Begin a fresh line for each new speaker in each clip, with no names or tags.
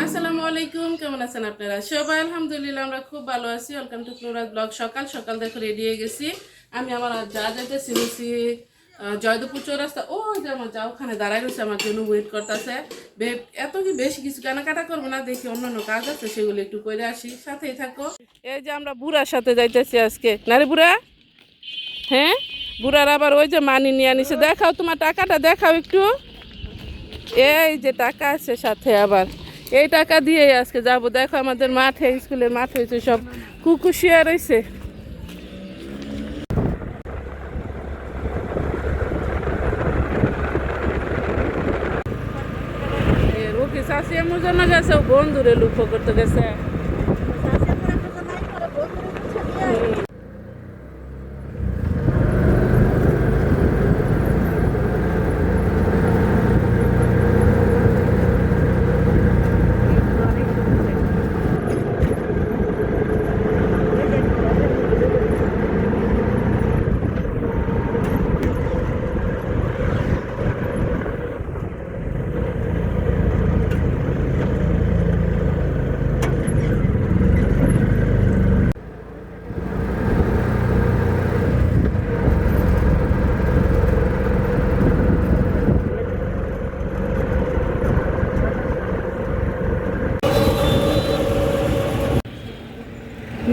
আসসালামু আলাইকুম, কেমন আছেন আপনারা সবাই? আলহামদুলিল্লাহ আমরা খুব ভালো আছি। Welcome to Flora's blog. সকাল সকাল দেখো রেডি হয়ে গেছি। আমি আমার যা যাইতেছি নিছি জয়দেবপুর চৌরাস্তা। ও যে আমার যা ওখানে দাঁড়াই রয়েছে, আমার জন্য ওয়েট করতেছে। এত কি বেশি কিছু কেনাকাটা করবো না, দেখি অন্যান্য কাজ আছে সেগুলো একটু করে আসি, সাথেই থাকো। এই যে আমরা বুড়ার সাথে যাইতেছি আজকে। না রে বুড়া? হ্যাঁ, বুড়ার আবার ওই যে মানি নিয়ে আনিছে। দেখাও তোমার টাকাটা, দেখাও একটু। এই যে টাকা আছে সাথে, আবার এই টাকা দিয়ে আজকে যাব। দেখো আমাদের মাঠে, স্কুলের মাঠে হয়েছে সব কুকুর শুয়ে রয়েছে। ওকে শাশি এমন জন্য গেছে, ও বন্ধুরে লক্ষ্য করতে গেছে।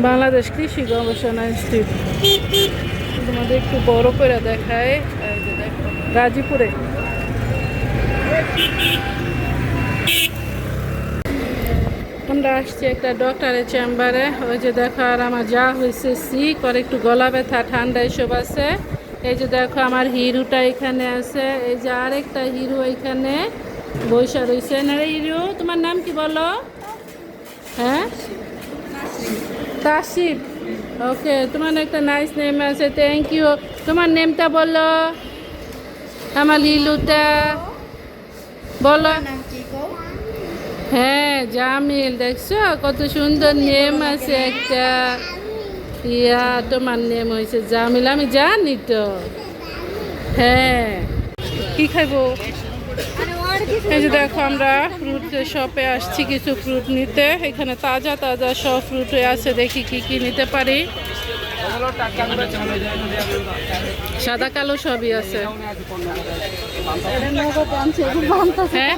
বাংলাদেশ কৃষি গবেষণা ইনস্টিটিউট তোমাদের একটু বড় করে দেখায়। এই যে দেখো গাজীপুরে। আমরা আসছি একটা ডক্টরের চেম্বারে। ওই যে দেখো, আর আমার যা হয়েছে সিক, আর একটু গলা ব্যথা ঠান্ডা এসব আছে। এই যে দেখো আমার হিরোটা এখানে আছে। এই যে আরেকটা হিরো এখানে বৈশা রয়েছে। না রে হিরো, তোমার নাম কি বলো? হ্যাঁ, তাসিফ। ওকে, তোমার একটা নাইস নেম আছে, থ্যাংক ইউ। তোমার নেমটা বলো, আমার লিলুটা বলো। হ্যাঁ, জামিল। দেখছো কত সুন্দর নেম আছে একটা। ইয়া, তোমার নেম হয়েছে জামিল, আমি জানি তো। হ্যাঁ, কি খাইবো? এই যে দেখো আমরা ফ্রুট শপে আসছি কিছু ফ্রুট নিতে। এখানে তাজা তাজা সব ফ্রুট আছে, দেখি কি কি নিতে পারি। সাদা কালো সবই আছে। হ্যাঁ,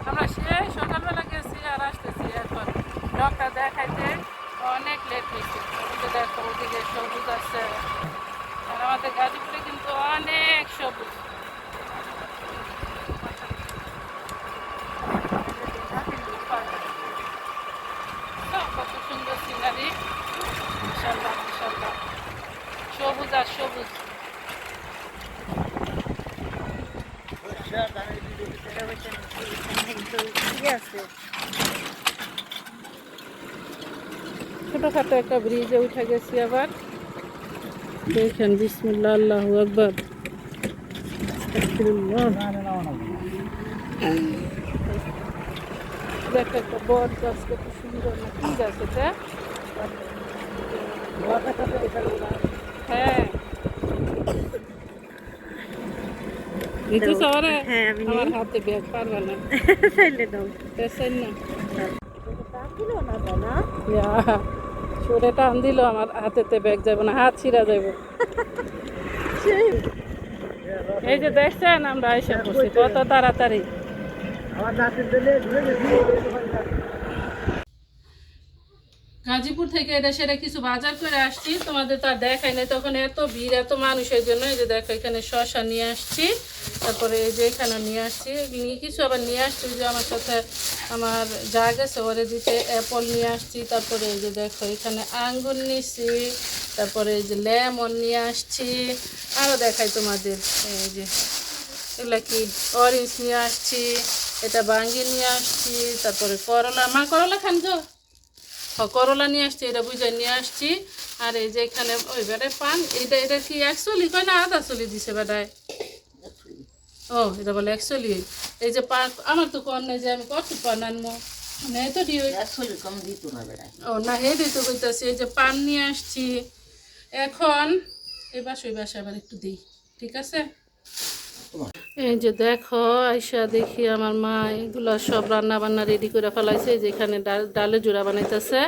আমরা সেই সকালবেলা গেছি আর আসতেছি এখন ডক্টর দেখাইতে। অনেক লেট হয়েছে। দেখো ওদিকে সবুজ আছে, আর আমাদের গাজীপুরে কিন্তু অনেক সবুজ। কত সুন্দর সিনারি, মাশাআল্লাহ মাশাআল্লাহ, সবুজ আর সবুজ। ছোটখাটো একটা ব্রিজে উঠে গেছি আবার। দেখেন, বিসমিল্লাহ, আল্লাহু আকবার। দেখো একটা বট গাছ, কত সুন্দর। না কি গাছ এটা? হ্যাঁ, নিচে সবারে আমার হাতে ব্যাগ পারবা না। সরে টান দিল, আমার হাতেতে ব্যাগ যাবো না, হাত ছিঁড়া যাবো। এই যে দেখছেন আমরা এসে পড়ছি কত তাড়াতাড়ি। গাজীপুর থেকে এটা সেটা কিছু বাজার করে আসছি, তোমাদের তো আর দেখাই নাই। তখন এত ভিড়, এত মানুষের জন্য। এই যে দেখো এখানে শসা নিয়ে আসছি, তারপরে এই যে এখানে নিয়ে আসছি কিছু, আবার নিয়ে আসছি যে আমার সাথে আমার যা গেছে ওরে দিতে অ্যাপল নিয়ে আসছি। তারপরে এই যে দেখো এখানে আঙ্গুর নিচ্ছি, তারপরে এই যে লেমন নিয়ে আসছি। আরও দেখাই তোমাদের, এই যে এগুলা কি অরেঞ্জ নিয়ে আসছি, এটা বাঙ্গি নিয়ে আসছি, তারপরে করলা, মা করলা খান তো, করলা নিয়ে আসছি, এটা বুঝে নিয়ে আসছি। আর এই যে এখানে ওই বেড়ায় পান, এটা কি 100 কয় না আধা চলি দিছে বেড়ায়? ও এটা বলে 100। এই যে পান আমার তো কর নাই যে আমি কত পান আনবো, নেই তো দিও। ও না হে দিতে কইতাছি। এই যে পান নিয়ে আসছি। এখন এই বাসায় আবার একটু দিই, ঠিক আছে? এই যে দেখো আইসা দেখি আমার মা এগুলো সব রান্না বান্না রেডি করে ফেলাইছে। যেখানে ডালের জোড়া বানাইতেছে।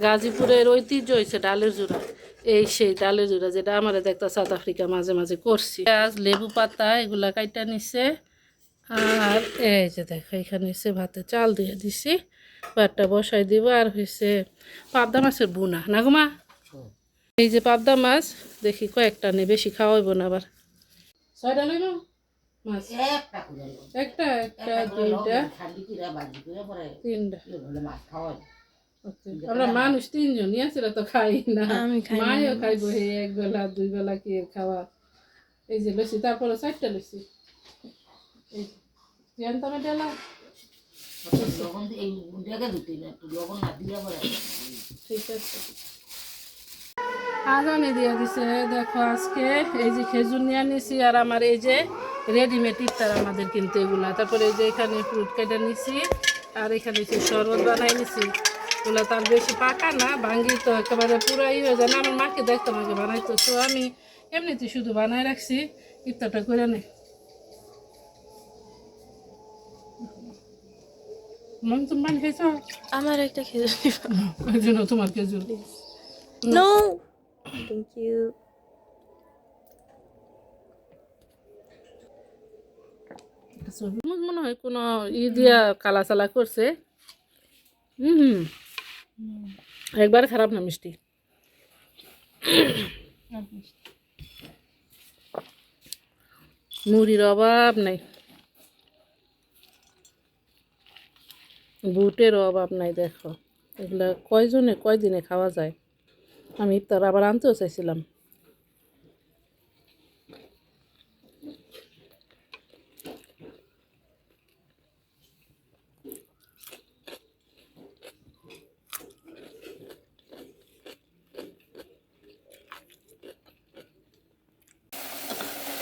গাজীপুরের ঐতিহ্য হয়েছে ডালের জোড়া, এই সেই ডালের জোড়া যেটা আমার দেখতে সাউথ আফ্রিকা মাঝে মাঝে করছি। পেঁয়াজ, লেবু পাতা এগুলা কাইটা নিছে। আর এই যে দেখো এখানে এসে ভাতে চাল দিয়ে দিছি, ভাতটা বসাই দিব। আর হয়েছে পাবদা মাছের বুনা না গো মা? এই যে পাবদা মাছ দেখি কয়েকটা নেই, বেশি খাওয়াইব না আবার। 6টা লইব মাছ? একটা দুইটা তিনটা। আমরা মানুষ 3 জনই আছে, তো খাই না, মায়ও খাইব হে 1 বেলা 2 বেলা কি খাওয়া। এই যে লইছি, তারপরে 4টা লইছি। এই জানতাম এটা ঠিক আছে। আজানে দিয়ে দিছে দেখো। আজকে এই যে খেজুর নিয়ে নিছি, আর আমার এই যে রেডিমেড ইফতার আমাদের কিন্তু এগুলা। তারপরে এই যে এখানে ফ্রুট কেটে নিছি, আর এখানে শরবত বানাই নিছি। এগুলো তার বেশি পাকা না, ভাঙ্গি তো একেবারে পুরাই হয়ে যায় না। আমার মাকে দেখতাম আগে বানাইতো, তো আমি এমনিতে শুধু বানাই রাখছি, ইফতারটা করে নেই। মন তুমি বানিয়ে খেয়েছ?
আমার একটা খেজুর
ওই জন্য তোমার খেজুর।
No thank you.
মনে হয় কোনো দিয়া কালা চালা করছে। একবার খারাপ না মিষ্টি। মুড়ির অভাব নাই, বুটের অভাব নাই। দেখো এগুলা কয়জনে কয়দিনে খাওয়া যায়। আমি ইফতার আবার আনতেও চাইছিলাম।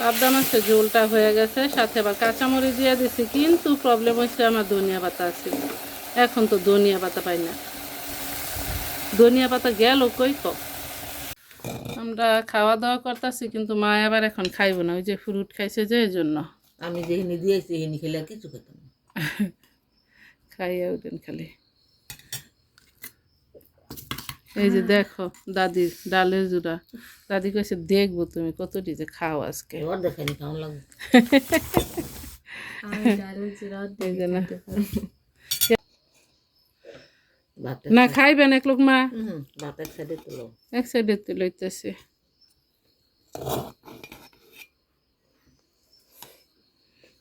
পাবদা মাছের ঝোলটা হয়ে গেছে, সাথে আবার কাঁচামরিচ দিয়ে দিছি। কিন্তু প্রবলেম হচ্ছে আমার ধনিয়া পাতা আছে, এখন তো ধনিয়া পাতা পাই না। ধনিয়া পাতা গেল কই কম। আমরা খাওয়া দাওয়া করতেছি, কিন্তু মা আবার এখন খাইব না, ওই যে ফ্রুট খাইছে যে এই জন্য।
আমি যেখানে দিয়েছি সেখানে খেলে আর কিছু খেতাম না।
খাইয়া ওদিন খালি। এই যে দেখো দাদির ডালের জোড়া। দাদি কইছে দেখবো তুমি কতটি যে খাও আজকে।
ওর দেখানি কেমন লাগবে।
এই যে না খাইবেন এক লোক মা?
ভাত এক সাইডে তুলো,
এক সাইডে তো লইতেছে।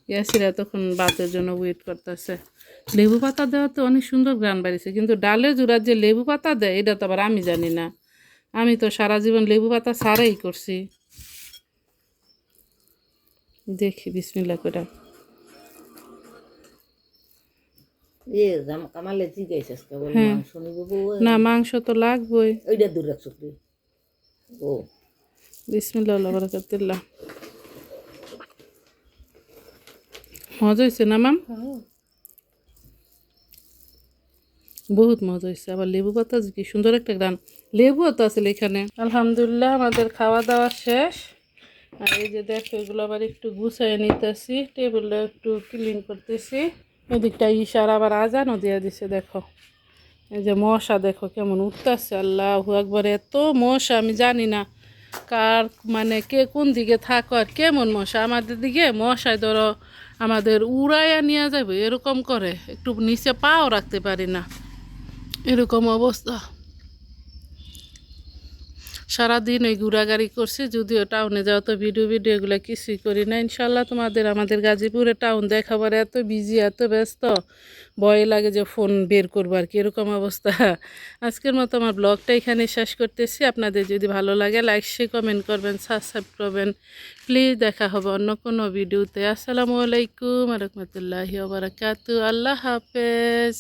ইয়াসিরা তখন ভাতের জন্য ওয়েট করতেছে। লেবু পাতা দেওয়া তো অনেক সুন্দর গ্রান বাড়িছে, কিন্তু ডালের জোড়ার যে লেবু পাতা দেয় এটা তো আবার আমি জানি না। আমি তো সারা জীবন লেবু পাতা ছাড়াই করছি। দেখি বিসমিল্লাহ করে।
কামালে জিজ্ঞাসা মাংস নিব
না, মাংস তো লাগবেই।
ওইটা দূর রাখছো ও।
বিসমিল্লাহ আল্লাহ বারাকাতুল্লাহ। মজা হয়েছে না মাম? বহুত মজা হয়েছে। আবার লেবু পাতা কি সুন্দর একটা গ্রান। লেবুও তো আছে এখানে। আলহামদুলিল্লাহ আমাদের খাওয়া দাওয়া শেষ। আর এই যে দেখো এগুলো আবার একটু গুছাই নিতেছি, টেবিলটা একটু ক্লিন করতেছি। এদিকটা ইশারা আবার আজানও দিয়ে দিছে। দেখো এই যে মশা দেখো কেমন উঠতেছে। আল্লাহু আকবার, এত মশা আমি জানি না কার মানে কে কোন দিকে থাকো আর কেমন মশা। আমাদের দিকে মশায় ধরো আমাদের উড়াইয়া নিয়ে যাবে এরকম করে, একটু নিচে পাও রাখতে পারি না, এরকম অবস্থা। সারাদিন ওই ঘোরাঘুরি করছি, যদিও টাউনে যাও তো ভিডিওগুলো কিছুই করি না। ইনশাল্লাহ আমাদের গাজীপুরে টাউন দেখাবার এত বিজি, এত ব্যস্ত, ভয় লাগে যে ফোন বের করবো আর কি, এরকম অবস্থা। আজকের মতো আমার ব্লগটা এখানে শেষ করতেছি। আপনাদের যদি ভালো লাগে লাইক শেয়ার কমেন্ট করবেন, সাবস্ক্রাইব করবেন প্লিজ। দেখা হবে অন্য কোনো ভিডিওতে। আসসালামু আলাইকুম রহমতুল্লাহি ওয়া বারাকাতুহু। আল্লাহ হাফেজ।